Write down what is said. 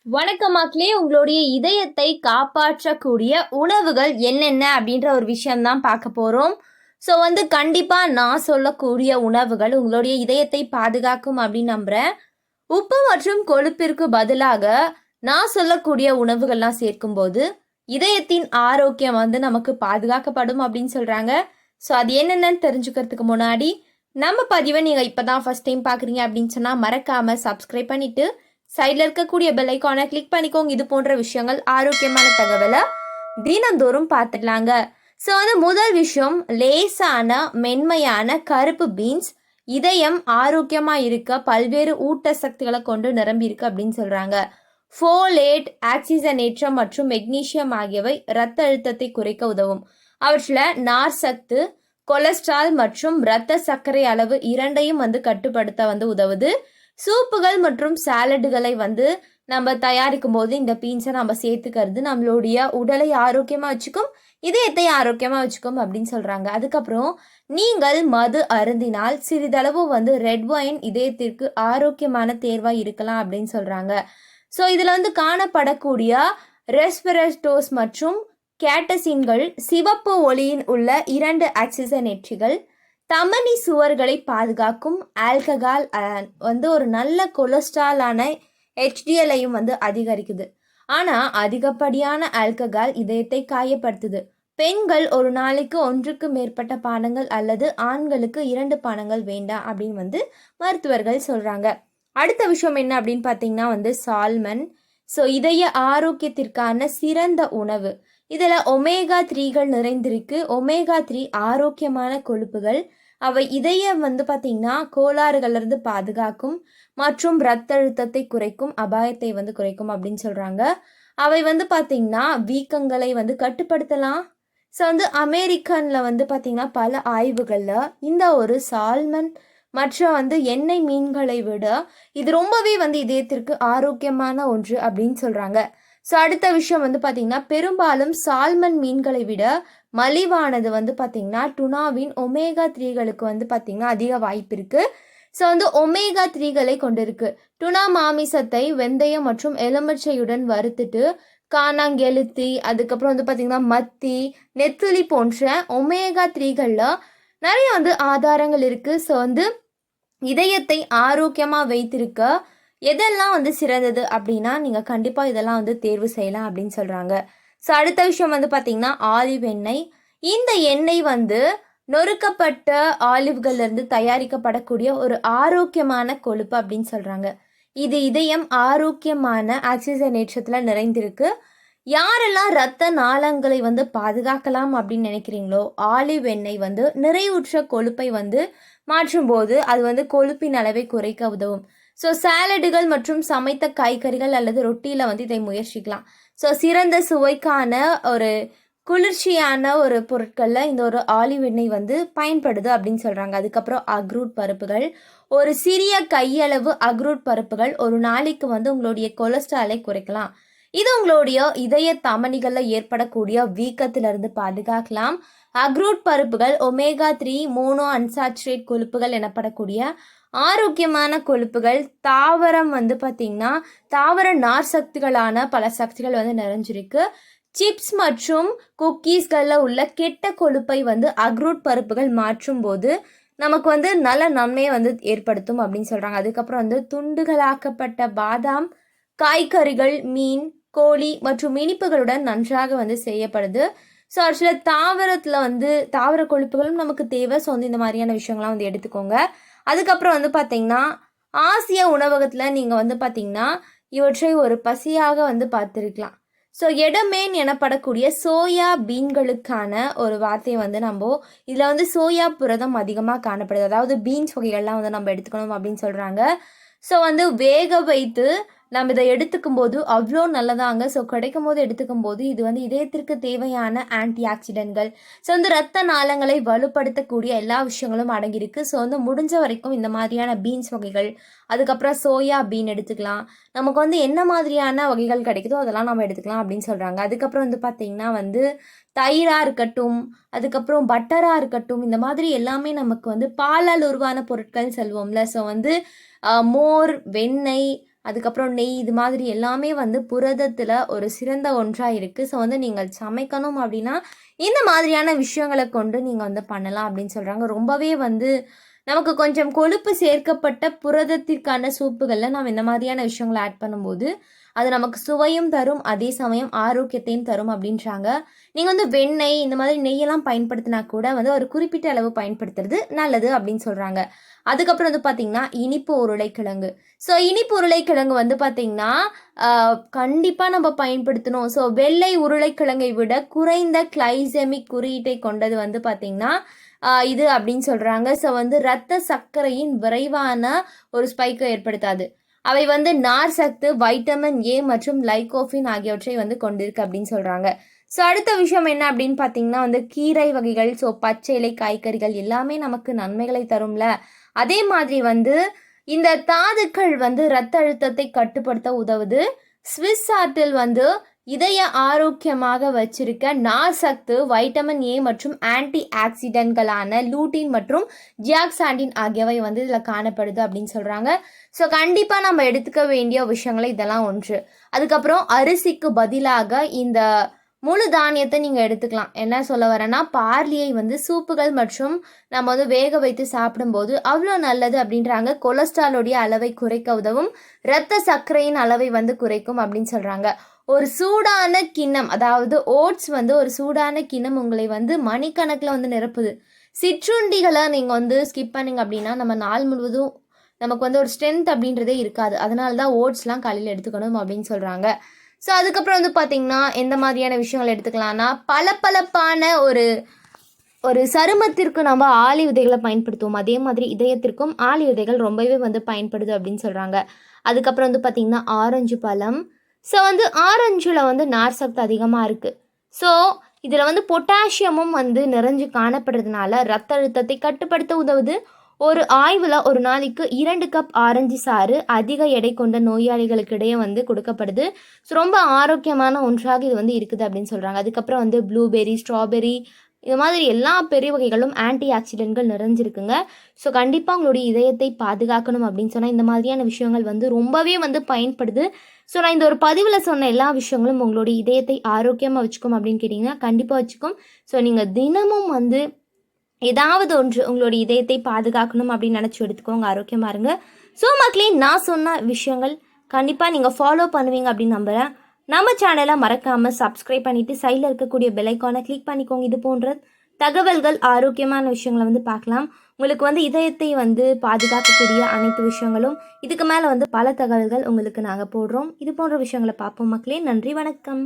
வணக்கம் மக்களே, உங்களுடைய இதயத்தை காப்பாற்றக்கூடிய உணவுகள் என்னென்ன அப்படின்ற ஒரு விஷயம்தான் பார்க்க போகிறோம். ஸோ கண்டிப்பாக நான் சொல்லக்கூடிய உணவுகள் உங்களுடைய இதயத்தை பாதுகாக்கும் அப்படின்னு நம்புகிறேன். உப்பு மற்றும் கொழுப்பிற்கு பதிலாக நான் சொல்லக்கூடிய உணவுகள்லாம் சேர்க்கும்போது இதயத்தின் ஆரோக்கியம் நமக்கு பாதுகாக்கப்படும் அப்படின்னு சொல்கிறாங்க. ஸோ அது என்னென்னு தெரிஞ்சுக்கிறதுக்கு முன்னாடி நம்ம பதிவை நீங்கள் இப்போ தான் ஃபஸ்ட் டைம் பார்க்குறீங்க அப்படின்னு சொன்னால் மறக்காமல் சப்ஸ்கிரைப் பண்ணிவிட்டு சைடில் இருக்கக்கூடிய பெல் ஐக்கானை கிளிக் பண்ணிக்கோங்க. இது போன்ற விஷயங்கள் ஆரோக்கியமான தகவலை தினந்தோறும் பார்த்துடலாங்க. ஸோ முதல் விஷயம், லேசான மென்மையான கருப்பு பீன்ஸ் இதயம் ஆரோக்கியமாக இருக்க பல்வேறு ஊட்டசக்திகளை கொண்டு நிரம்பி இருக்கு அப்படின்னு சொல்கிறாங்க. ஃபோலேட், ஆக்சிஜனேற்றம் மற்றும் மெக்னீசியம் ஆகியவை இரத்த அழுத்தத்தை குறைக்க உதவும். அவற்றில் நார் சத்து, கொலஸ்ட்ரால் மற்றும் இரத்த சர்க்கரை அளவு இரண்டையும் கட்டுப்படுத்த உதவுது. சூப்புகள் மற்றும் சாலடுகளை நம்ம தயாரிக்கும் போது இந்த பீன்ஸை நம்ம சேர்த்துக்கிறது நம்மளுடைய உடலை ஆரோக்கியமாக வச்சுக்கும், இதயத்தை ஆரோக்கியமாக வச்சுக்கும் அப்படின்னு சொல்கிறாங்க. அதுக்கப்புறம் நீங்கள் மது அருந்தினால் சிறிதளவு ரெட் ஒயின் இதயத்திற்கு ஆரோக்கியமான தேர்வாக இருக்கலாம் அப்படின்னு சொல்கிறாங்க. ஸோ இதில் காணப்படக்கூடிய ரெஸ்பிரஸ்டோஸ் மற்றும் கேட்டசின்கள் சிவப்பு ஒளியின் உள்ள 2 ஆக்சிஜனேற்றிகள் தமனி சுவர்களை பாதுகாக்கும். ஆல்கஹால் ஒரு நல்ல கொலஸ்ட்ராலான HDLஐயும் அதிகரிக்குது. ஆனால் அதிகப்படியான ஆல்கஹால் இதயத்தை காயப்படுத்துது. பெண்கள் ஒரு நாளைக்கு 1க்கு மேற்பட்ட பானங்கள் அல்லது ஆண்களுக்கு 2 பானங்கள் வேண்டாம் அப்படின்னு மருத்துவர்கள் சொல்கிறாங்க. அடுத்த விஷயம் என்ன அப்படின்னு பார்த்தீங்கன்னா சால்மன். ஸோ இதய ஆரோக்கியத்திற்கான சிறந்த உணவு. இதில் ஒமேகா 3கள் நிறைந்திருக்கு. ஒமேகா 3 ஆரோக்கியமான கொழுப்புகள். அவை இதயம் பார்த்தீங்கன்னா கோளாறுகள்லேருந்து பாதுகாக்கும் மற்றும் இரத்த அழுத்தத்தை குறைக்கும், அபாயத்தை குறைக்கும் அப்படின்னு சொல்கிறாங்க. அவை பார்த்தீங்கன்னா வீக்கங்களை கட்டுப்படுத்தலாம். ஸோ அமெரிக்கனில் பார்த்தீங்கன்னா பல ஆய்வுகளில் இந்த ஒரு சால்மன் மற்ற எண்ணெய் மீன்களை விட இது ரொம்பவே இதயத்திற்கு ஆரோக்கியமான ஒன்று அப்படின்னு சொல்கிறாங்க. ஸோ அடுத்த விஷயம் பார்த்தீங்கன்னா பெரும்பாலும் சால்மன் மீன்களை விட மலிவானது பார்த்தீங்கன்னா டுனாவின் ஒமேகா 3களுக்கு பார்த்தீங்கன்னா அதிக வாய்ப்பு இருக்குது. ஸோ ஒமேகா 3களை கொண்டிருக்கு. டுனா மாமிசத்தை வெந்தயம் மற்றும் எலுமிச்சையுடன் வறுத்துட்டு காணாங்கெழுத்தி, அதுக்கப்புறம் பார்த்தீங்கன்னா மத்தி, நெத்துலி போன்ற ஒமேகா 3களில் நிறைய ஆதாரங்கள் இருக்குது. ஸோ இதயத்தை ஆரோக்கியமாக வைத்திருக்க எதெல்லாம் சிறந்தது அப்படின்னா நீங்கள் கண்டிப்பாக இதெல்லாம் தேர்வு செய்யலாம் அப்படின்னு சொல்கிறாங்க. ஸோ அடுத்த விஷயம் பார்த்தீங்கன்னா ஆலிவ் எண்ணெய். இந்த எண்ணெய் நொறுக்கப்பட்ட ஆலிவ்கள்லேருந்து தயாரிக்கப்படக்கூடிய ஒரு ஆரோக்கியமான கொழுப்பு அப்படின்னு சொல்கிறாங்க. இது இதயம் ஆரோக்கியமான ஆக்சிஜனேற்றத்தில் நிறைந்திருக்கு. யாரெல்லாம் இரத்த நாளங்களை பாதுகாக்கலாம் அப்படின்னு நினைக்கிறீங்களோ ஆலிவ் எண்ணெய் நிறைவுற்ற கொழுப்பை மாற்றும்போது அது கொழுப்பின் அளவை குறைக்க உதவும். ஸோ சாலடுகள் மற்றும் சமைத்த காய்கறிகள் அல்லது ரொட்டியில் இதை முயற்சிக்கலாம். ஸோ சிறந்த சுவைக்கான ஒரு குளிர்ச்சியான ஒரு பொருட்களில் இந்த ஒரு ஆலிவ் எண்ணெய் பயன்படுது அப்படின்னு சொல்கிறாங்க. அதுக்கப்புறம் அக்ரூட் பருப்புகள், ஒரு சிறிய கையளவு அக்ரூட் பருப்புகள் ஒரு நாளைக்கு உங்களுடைய கொலஸ்ட்ராலை குறைக்கலாம். இது உங்களுடைய இதய தமனிகளில் ஏற்படக்கூடிய வீக்கத்திலிருந்து பாதுகாக்கலாம். அக்ரூட் பருப்புகள் ஒமேகா 3 மோனோ அன்சாச்சுரேட் கொழுப்புகள் எனப்படக்கூடிய ஆரோக்கியமான கொழுப்புகள். தாவரம் பார்த்தீங்கன்னா தாவர நார் சக்திகளான பல சக்திகள் நிறைஞ்சிருக்கு. சிப்ஸ் மற்றும் குக்கீஸ்களில் உள்ள கெட்ட கொழுப்பை அக்ரூட் பருப்புகள் மாற்றும் போது நமக்கு நல்ல நன்மையை ஏற்படுத்தும் அப்படின்னு சொல்கிறாங்க. அதுக்கப்புறம் துண்டுகளாக்கப்பட்ட பாதாம், காய்கறிகள், மீன், கோழி மற்றும் இனிப்புகளுடன் நன்றாக செய்யப்படுது. ஸோ ஆக்சுவலாக தாவரத்தில் தாவர கொழுப்புகளும் நமக்கு தேவை. ஸோ இந்த மாதிரியான விஷயங்கள்லாம் எடுத்துக்கோங்க. அதுக்கப்புறம் பார்த்தீங்கன்னா ஆசிய உணவகத்தில் நீங்கள் பார்த்தீங்கன்னா இவற்றை ஒரு பசியாக பார்த்துருக்கலாம். ஸோ எடமேன் எனப்படக்கூடிய சோயா பீன்களுக்கான ஒரு வார்த்தையை நம்ம இதில் சோயா புரதம் அதிகமாக காணப்படுது. அதாவது பீன்ஸ் வகைகள்லாம் நம்ம எடுத்துக்கணும் அப்படின்னு சொல்கிறாங்க. ஸோ வேக வைத்து நம்ம இதை எடுத்துக்கும் போது அவ்வளோ நல்லதாங்க. ஸோ கிடைக்கும் போது எடுத்துக்கும் போது இது இதயத்திற்கு தேவையான ஆன்டி ஆக்சிடென்ட்கள், ஸோ இரத்த நாளங்களை வலுப்படுத்தக்கூடிய எல்லா விஷயங்களும் அடங்கியிருக்கு. ஸோ முடிஞ்ச வரைக்கும் இந்த மாதிரியான பீன்ஸ் வகைகள், அதுக்கப்புறம் சோயா பீன் எடுத்துக்கலாம். நமக்கு என்ன மாதிரியான வகைகள் கிடைக்குதோ அதெல்லாம் நம்ம எடுத்துக்கலாம் அப்படின்னு சொல்கிறாங்க. அதுக்கப்புறம் பார்த்திங்கன்னா தயிராக இருக்கட்டும், அதுக்கப்புறம் பட்டராக இருக்கட்டும், இந்த மாதிரி எல்லாமே நமக்கு பாலால் உருவான பொருட்கள் சொல்லுவோம்ல. ஸோ மோர், வெண்ணெய், அதுக்கப்புறம் நெய் இது மாதிரி எல்லாமே வந்து புரதத்தில் ஒரு சிறந்த ஒன்றாக இருக்குது. ஸோ வந்து நீங்கள் சமைக்கணும் அப்படின்னா இந்த மாதிரியான விஷயங்களை கொண்டு நீங்கள் வந்து பண்ணலாம் அப்படின்னு சொல்கிறாங்க. ரொம்பவே வந்து நமக்கு கொஞ்சம் கொழுப்பு சேர்க்கப்பட்ட புரதத்திற்கான சூப்புகளில் நம்ம இந்த மாதிரியான விஷயங்களை ஆட் பண்ணும்போது அது நமக்கு சுவையும் தரும், அதே சமயம் ஆரோக்கியத்தையும் தரும் அப்படின்றாங்க. நீங்கள் வந்து வெண்ணெய் இந்த மாதிரி நெய்யெல்லாம் பயன்படுத்தினா கூட வந்து ஒரு குறிப்பிட்ட அளவு பயன்படுத்துறது நல்லது அப்படின்னு சொல்கிறாங்க. அதுக்கப்புறம் வந்து பார்த்திங்கன்னா இனிப்பு உருளைக்கிழங்கு. ஸோ இனிப்பு உருளைக்கிழங்கு வந்து பார்த்திங்கன்னா கண்டிப்பாக நம்ம பயன்படுத்தணும். ஸோ வெள்ளை உருளைக்கிழங்கை விட குறைந்த கிளைசெமிக் குறியீட்டை கொண்டது வந்து பார்த்திங்கன்னா இது அப்படின்னு சொல்கிறாங்க. ஸோ வந்து இரத்த சர்க்கரையின் விரைவான ஒரு ஸ்பைக்கை ஏற்படுத்தாது. அவை வந்து நார் சத்து, வைட்டமின் ஏ மற்றும் லைகோஃபின் ஆகியவற்றை வந்து கொண்டிருக்கு அப்படின்னு சொல்கிறாங்க. ஸோ அடுத்த விஷயம் என்ன அப்படின்னு பார்த்தீங்கன்னா வந்து கீரை வகைகள், ஸோ பச்சை இலை காய்கறிகள் எல்லாமே நமக்கு நன்மைகளை தரும்ல. அதே மாதிரி வந்து இந்த தாதுக்கள் வந்து இரத்த அழுத்தத்தை கட்டுப்படுத்த உதவுது. ஸ்விஸ் ஆட்டில் வந்து இதய ஆரோக்கியமாக வச்சிருக்க நார் சத்து, வைட்டமின் ஏ மற்றும் ஆன்டி ஆக்சிடென்ட்களான லூட்டின் மற்றும் ஜியாக்சாண்டின் ஆகியவை வந்து இதில் காணப்படுது அப்படின்னு சொல்கிறாங்க. ஸோ கண்டிப்பாக நம்ம எடுத்துக்க வேண்டிய விஷயங்களை இதெல்லாம் ஒன்று. அதுக்கப்புறம் அரிசிக்கு பதிலாக இந்த முழு தானியத்தை நீங்கள் எடுத்துக்கலாம். என்ன சொல்ல வரேன்னா பார்லியை வந்து சூப்புகள் மற்றும் நம்ம வந்து வேக வைத்து சாப்பிடும்போது அவ்வளோ நல்லது அப்படின்றாங்க. கொலஸ்ட்ராலோடைய அளவை குறைக்க உதவும், இரத்த சர்க்கரையின் அளவை வந்து குறைக்கும் அப்படின்னு சொல்கிறாங்க. ஒரு சூடான கிண்ணம், அதாவது ஓட்ஸ் வந்து ஒரு சூடான கிண்ணம் உங்களை வந்து மணிக்கணக்கில் வந்து நிரப்புது. சிற்றுண்டிகளை நீங்கள் வந்து ஸ்கிப் பண்ணிங்க அப்படின்னா நம்ம நாள் முழுவதும் நமக்கு வந்து ஒரு ஸ்ட்ரென்த் அப்படின்றதே இருக்காது. அதனால தான் ஓட்ஸ்லாம் காலையில் எடுத்துக்கணும் அப்படின்னு சொல்கிறாங்க. ஸோ அதுக்கப்புறம் வந்து பார்த்திங்கன்னா எந்த மாதிரியான விஷயங்கள் எடுத்துக்கலாம்னா பளபளப்பான ஒரு சருமத்திற்கு நம்ம ஆளி விதைகளை பயன்படுத்துவோம். அதே மாதிரி இதயத்திற்கும் ஆளி விதைகள் ரொம்பவே வந்து பயன்படுது அப்படின்னு சொல்கிறாங்க. அதுக்கப்புறம் வந்து பார்த்திங்கன்னா ஆரஞ்சு பழம். ஸோ வந்து ஆரஞ்சில் வந்து நார் சத்து அதிகமாக இருக்குது. ஸோ இதில் வந்து பொட்டாசியமும் வந்து நிறைஞ்சு காணப்படுறதுனால இரத்த அழுத்தத்தை கட்டுப்படுத்த உதவுது. ஒரு ஆய்வில் ஒரு நாளைக்கு 2 கப் ஆரஞ்சு சாறு அதிக எடை கொண்ட நோயாளிகளுக்கிடையே வந்து கொடுக்கப்படுது. ஸோ ரொம்ப ஆரோக்கியமான ஒன்றாக இது வந்து இருக்குது அப்படின்னு சொல்கிறாங்க. அதுக்கப்புறம் வந்து ப்ளூபெர்ரி, ஸ்ட்ராபெர்ரி இது மாதிரி எல்லா பெரிய வகைகளும் ஆன்டி ஆக்சிடென்ட்கள் நிறைஞ்சிருக்குங்க. ஸோ கண்டிப்பாக உங்களுடைய இதயத்தை பாதுகாக்கணும் அப்படின்னு சொன்னால் இந்த மாதிரியான விஷயங்கள் வந்து ரொம்பவே வந்து பயன்படுது. ஸோ நான் இந்த ஒரு பதிவில் சொன்ன எல்லா விஷயங்களும் உங்களுடைய இதயத்தை ஆரோக்கியமாக வச்சுக்கும் அப்படின்னு கேட்டிங்கன்னா கண்டிப்பாக வச்சுக்கும். ஸோ நீங்கள் தினமும் வந்து ஏதாவது ஒன்று உங்களுடைய இதயத்தை பாதுகாக்கணும் அப்படின்னு நினச்சி எடுத்துக்கோங்க, ஆரோக்கியமாக இருங்க. ஸோ மக்களே, நான் சொன்ன விஷயங்கள் கண்டிப்பாக நீங்கள் ஃபாலோ பண்ணுவீங்க அப்படின்னு நம்புகிறேன். நம்ம சேனலை மறக்காமல் சப்ஸ்கிரைப் பண்ணிவிட்டு சைடில் இருக்கக்கூடிய பெல் ஐக்கானை கிளிக் பண்ணிக்கோங்க. இது போன்ற தகவல்கள், ஆரோக்கியமான விஷயங்களை வந்து பார்க்கலாம். உங்களுக்கு வந்து இதயத்தை வந்து பாதுகாக்கக்கூடிய அனைத்து விஷயங்களும் இதுக்கு மேலே வந்து பல தகவல்கள் உங்களுக்கு நாங்கள் போடுறோம். இது போன்ற விஷயங்களை பார்ப்போம் மக்களே. நன்றி, வணக்கம்.